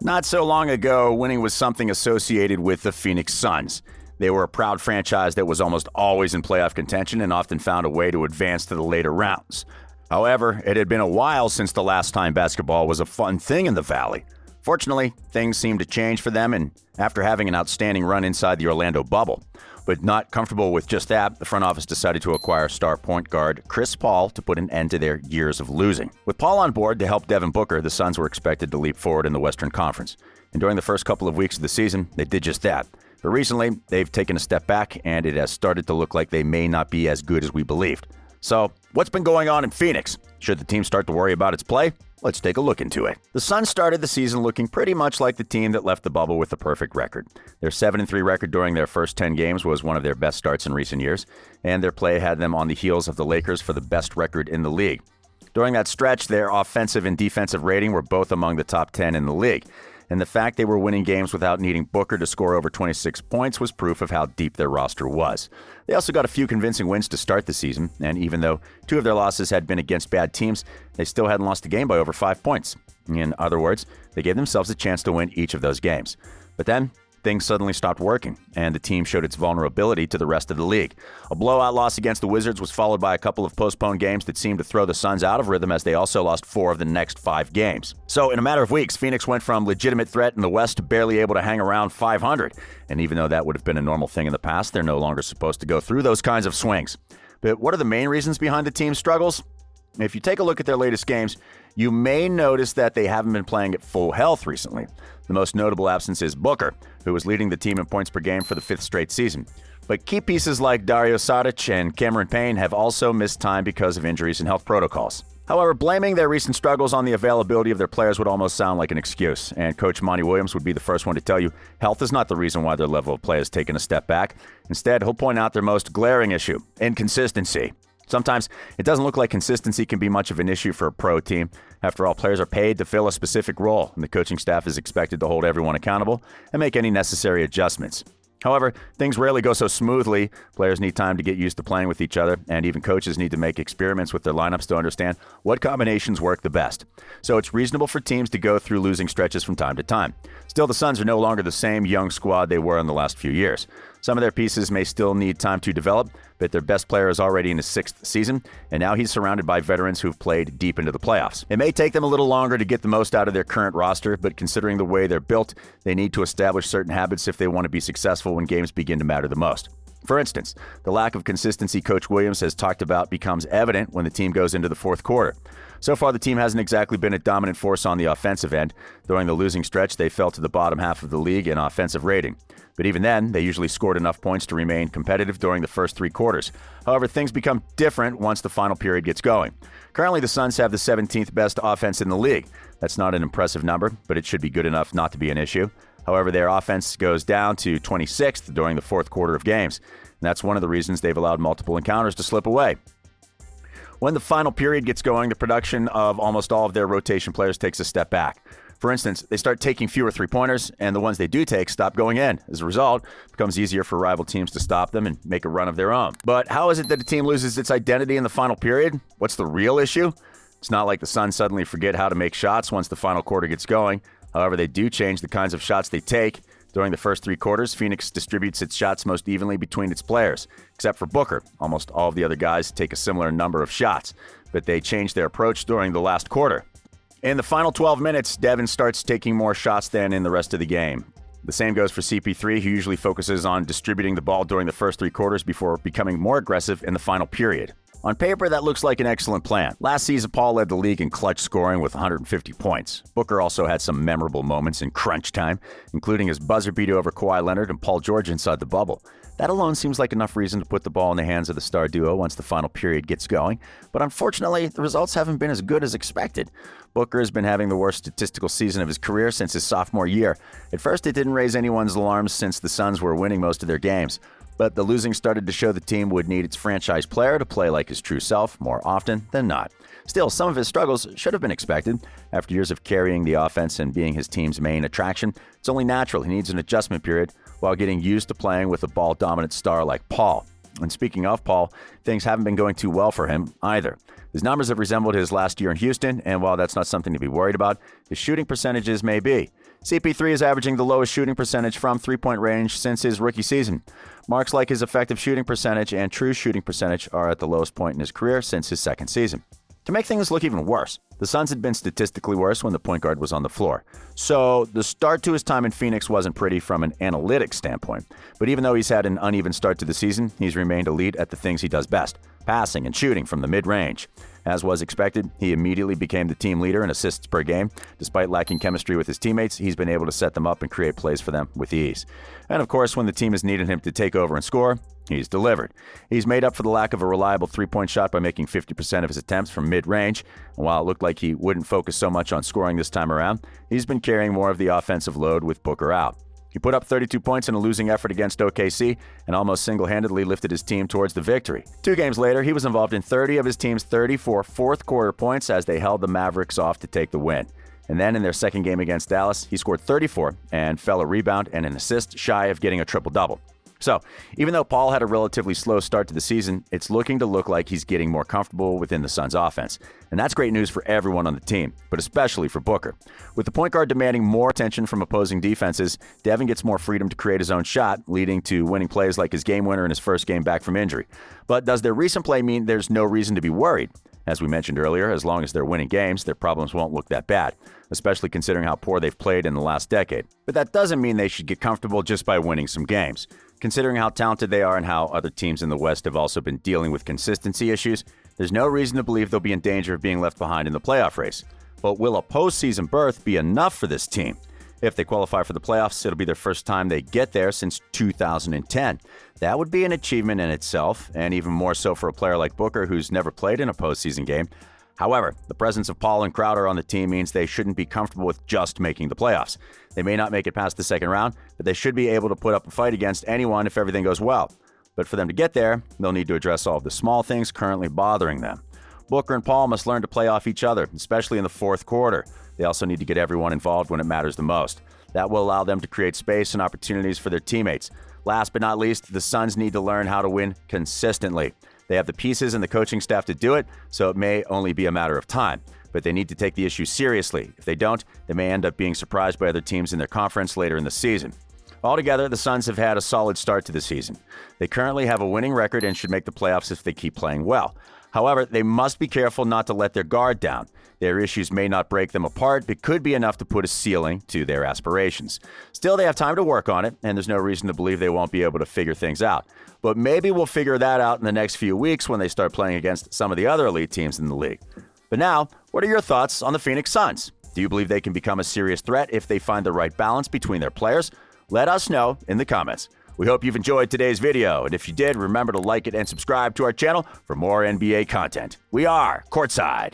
Not so long ago, winning was something associated with the Phoenix Suns. They were a proud franchise that was almost always in playoff contention and often found a way to advance to the later rounds. However, it had been a while since the last time basketball was a fun thing in the Valley. Fortunately, things seemed to change for them, and after having an outstanding run inside the Orlando bubble. But not comfortable with just that, the front office decided to acquire star point guard Chris Paul to put an end to their years of losing. With Paul on board to help Devin Booker, the Suns were expected to leap forward in the Western Conference. And during the first couple of weeks of the season, they did just that. But recently, they've taken a step back, and it has started to look like they may not be as good as we believed. So, what's been going on in Phoenix? Should the team start to worry about its play? Let's take a look into it. The Suns started the season looking pretty much like the team that left the bubble with the perfect record. Their 7-3 record during their first 10 games was one of their best starts in recent years, and their play had them on the heels of the Lakers for the best record in the league. During that stretch, their offensive and defensive rating were both among the top 10 in the league. And the fact they were winning games without needing Booker to score over 26 points was proof of how deep their roster was. They also got a few convincing wins to start the season, and even though 2 of their losses had been against bad teams, they still hadn't lost a game by over 5 points. In other words, they gave themselves a chance to win each of those games. But then, things suddenly stopped working, and the team showed its vulnerability to the rest of the league. A blowout loss against the Wizards was followed by a couple of postponed games that seemed to throw the Suns out of rhythm as they also lost 4 of the next 5 games. So in a matter of weeks, Phoenix went from legitimate threat in the West to barely able to hang around 500. And even though that would have been a normal thing in the past, they're no longer supposed to go through those kinds of swings. But what are the main reasons behind the team's struggles? If you take a look at their latest games, you may notice that they haven't been playing at full health recently. The most notable absence is Booker, who was leading the team in points per game for the 5th straight season. But key pieces like Dario Saric and Cameron Payne have also missed time because of injuries and health protocols. However, blaming their recent struggles on the availability of their players would almost sound like an excuse, and Coach Monty Williams would be the first one to tell you health is not the reason why their level of play has taken a step back. Instead, he'll point out their most glaring issue: inconsistency. Sometimes it doesn't look like consistency can be much of an issue for a pro team. After all, players are paid to fill a specific role, and the coaching staff is expected to hold everyone accountable and make any necessary adjustments. However, things rarely go so smoothly. Players need time to get used to playing with each other, and even coaches need to make experiments with their lineups to understand what combinations work the best. So it's reasonable for teams to go through losing stretches from time to time. Still, the Suns are no longer the same young squad they were in the last few years. Some of their pieces may still need time to develop, but their best player is already in his 6th season, and now he's surrounded by veterans who've played deep into the playoffs. It may take them a little longer to get the most out of their current roster, but considering the way they're built, they need to establish certain habits if they want to be successful when games begin to matter the most. For instance, the lack of consistency Coach Williams has talked about becomes evident when the team goes into the 4th quarter. So far, the team hasn't exactly been a dominant force on the offensive end. During the losing stretch, they fell to the bottom half of the league in offensive rating. But even then, they usually scored enough points to remain competitive during the first 3 quarters. However, things become different once the final period gets going. Currently, the Suns have the 17th best offense in the league. That's not an impressive number, but it should be good enough not to be an issue. However, their offense goes down to 26th during the 4th quarter of games. And that's one of the reasons they've allowed multiple encounters to slip away. When the final period gets going, the production of almost all of their rotation players takes a step back. For instance, they start taking fewer 3-pointers, and the ones they do take stop going in. As a result, it becomes easier for rival teams to stop them and make a run of their own. But how is it that a team loses its identity in the final period? What's the real issue? It's not like the Suns suddenly forget how to make shots once the final quarter gets going. However, they do change the kinds of shots they take. During the first 3 quarters, Phoenix distributes its shots most evenly between its players, except for Booker. Almost all of the other guys take a similar number of shots, but they change their approach during the last quarter. In the final 12 minutes, Devin starts taking more shots than in the rest of the game. The same goes for CP3, who usually focuses on distributing the ball during the first 3 quarters before becoming more aggressive in the final period. On paper, that looks like an excellent plan. Last season, Paul led the league in clutch scoring with 150 points. Booker also had some memorable moments in crunch time, including his buzzer beater over Kawhi Leonard and Paul George inside the bubble. That alone seems like enough reason to put the ball in the hands of the star duo once the final period gets going. But unfortunately, the results haven't been as good as expected. Booker has been having the worst statistical season of his career since his sophomore year. At first, it didn't raise anyone's alarms since the Suns were winning most of their games. But the losing started to show the team would need its franchise player to play like his true self more often than not. Still, some of his struggles should have been expected. After years of carrying the offense and being his team's main attraction, it's only natural he needs an adjustment period while getting used to playing with a ball-dominant star like Paul. And speaking of Paul, things haven't been going too well for him either. His numbers have resembled his last year in Houston, and while that's not something to be worried about, his shooting percentages may be. CP3 is averaging the lowest shooting percentage from three-point range since his rookie season. Marks like his effective shooting percentage and true shooting percentage are at the lowest point in his career since his second season. To make things look even worse, the Suns had been statistically worse when the point guard was on the floor. So the start to his time in Phoenix wasn't pretty from an analytics standpoint. But even though he's had an uneven start to the season, he's remained elite at the things he does best: passing and shooting from the mid-range. As was expected, he immediately became the team leader in assists per game. Despite lacking chemistry with his teammates, he's been able to set them up and create plays for them with ease. And of course, when the team has needed him to take over and score, he's delivered. He's made up for the lack of a reliable three-point shot by making 50% of his attempts from mid-range. And while it looked like he wouldn't focus so much on scoring this time around, he's been carrying more of the offensive load with Booker out. He put up 32 points in a losing effort against OKC and almost single-handedly lifted his team towards the victory. 2 games later, he was involved in 30 of his team's 34 fourth-quarter points as they held the Mavericks off to take the win. And then in their second game against Dallas, he scored 34 and fell a rebound and an assist shy of getting a triple-double. So, even though Paul had a relatively slow start to the season, it's looking to look like he's getting more comfortable within the Suns' offense. And that's great news for everyone on the team, but especially for Booker. With the point guard demanding more attention from opposing defenses, Devin gets more freedom to create his own shot, leading to winning plays like his game winner in his first game back from injury. But does their recent play mean there's no reason to be worried? As we mentioned earlier, as long as they're winning games, their problems won't look that bad, especially considering how poor they've played in the last decade. But that doesn't mean they should get comfortable just by winning some games. Considering how talented they are and how other teams in the West have also been dealing with consistency issues, there's no reason to believe they'll be in danger of being left behind in the playoff race. But will a postseason berth be enough for this team? If they qualify for the playoffs, it'll be their first time they get there since 2010. That would be an achievement in itself, and even more so for a player like Booker, who's never played in a postseason game. However, the presence of Paul and Crowder on the team means they shouldn't be comfortable with just making the playoffs. They may not make it past the second round, but they should be able to put up a fight against anyone if everything goes well. But for them to get there, they'll need to address all of the small things currently bothering them. Booker and Paul must learn to play off each other, especially in the fourth quarter. They also need to get everyone involved when it matters the most. That will allow them to create space and opportunities for their teammates. Last but not least, the Suns need to learn how to win consistently. They have the pieces and the coaching staff to do it, so it may only be a matter of time. But they need to take the issue seriously. If they don't, they may end up being surprised by other teams in their conference later in the season. Altogether, the Suns have had a solid start to the season. They currently have a winning record and should make the playoffs if they keep playing well. However, they must be careful not to let their guard down. Their issues may not break them apart, but could be enough to put a ceiling to their aspirations. Still, they have time to work on it, and there's no reason to believe they won't be able to figure things out. But maybe we'll figure that out in the next few weeks when they start playing against some of the other elite teams in the league. But now, what are your thoughts on the Phoenix Suns? Do you believe they can become a serious threat if they find the right balance between their players? Let us know in the comments. We hope you've enjoyed today's video, and if you did, remember to like it and subscribe to our channel for more NBA content. We are Courtside.